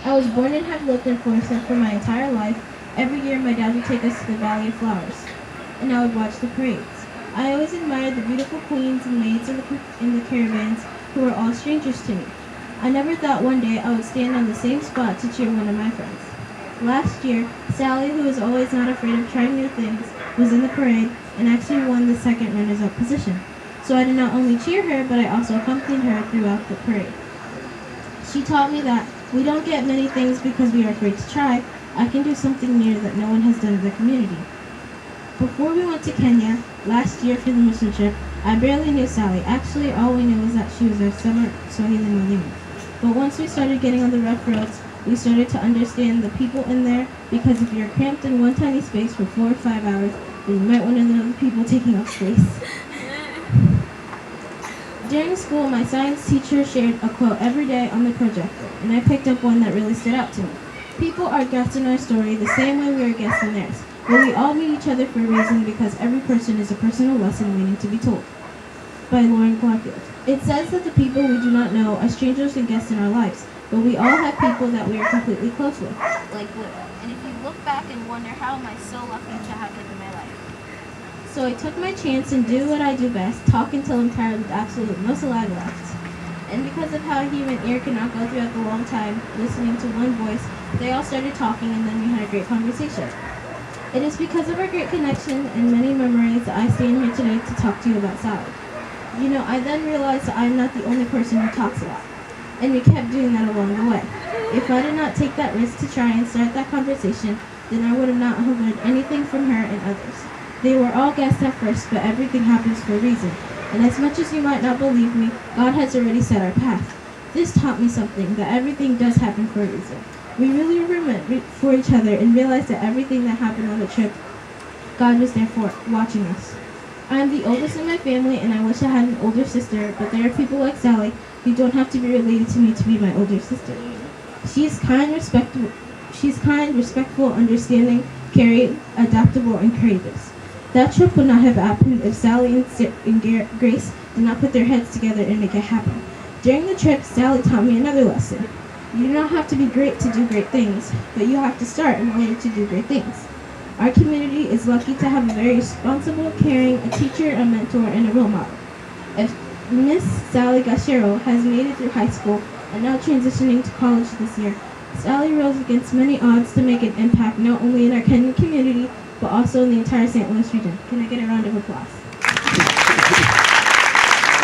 I was born and have lived in Florissant for my entire life. Every year my dad would take us to the Valley of Flowers, and I would watch the parades. I always admired the beautiful queens and maids in the caravans who were all strangers to me. I never thought one day I would stand on the same spot to cheer one of my friends. Last year, Sally, who is always not afraid of trying new things, was in the parade and actually won the second runners-up position. So I did not only cheer her, but I also accompanied her throughout the parade. She taught me that we don't get many things because we are afraid to try. I can do something new that no one has done in the community. Before we went to Kenya last year for the mission trip, I barely knew Sally. Actually, all we knew was that she was our summer Swahili mwalimu. But once we started getting on the rough roads, we started to understand the people in there, because if you're cramped in one tiny space for 4 or 5 hours, then you might want to know the people taking up space. During school, my science teacher shared a quote every day on the projector, and I picked up one that really stood out to me. People are guests in our story the same way we are guests in theirs, but we all meet each other for a reason because every person is a personal lesson waiting to be told. By Lauren Clarfield. It says that the people we do not know are strangers and guests in our lives, but we all have people that we are completely close with, like Blue. And if you look back and wonder, how am I so lucky to have lived in my life? So I took my chance and do what I do best, talk until I'm tired with absolutely no saliva left. And because of how a human ear cannot go throughout the long time listening to one voice, they all started talking and then we had a great conversation. It is because of our great connection and many memories that I stand here today to talk to you about Sally. You know, I then realized that I'm not the only person who talks a lot. And we kept doing that along the way. If I did not take that risk to try and start that conversation, then I would have not learned anything from her and others. They were all guests at first, but everything happens for a reason. And as much as you might not believe me, God has already set our path. This taught me something, that everything does happen for a reason. We really were meant for each other and realized that everything that happened on the trip, God was there for, watching us. I am the oldest in my family, and I wish I had an older sister, but there are people like Sally who don't have to be related to me to be my older sister. She is kind, respectful, understanding, caring, adaptable, and courageous. That trip would not have happened if Sally and Grace did not put their heads together and make it happen. During the trip, Sally taught me another lesson. You do not have to be great to do great things, but you have to start in order to do great things. Our community is lucky to have a very responsible, caring, a teacher, a mentor, and a role model. If Miss Sally Gacheru has made it through high school and now transitioning to college this year, Sally rose against many odds to make an impact not only in our Kenyan community, but also in the entire St. Louis region. Can I get a round of applause?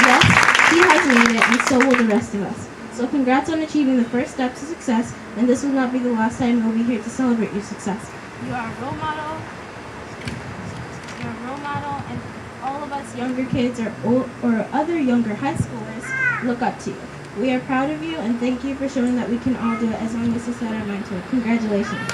Yes, she has made it, and so will the rest of us. So congrats on achieving the first steps to success, and this will not be the last time we'll be here to celebrate your success. You are a role model. You're a role model, and all of us younger kids or other younger high schoolers look up to you. We are proud of you, and thank you for showing that we can all do it as long as we set our mind to it. Congratulations.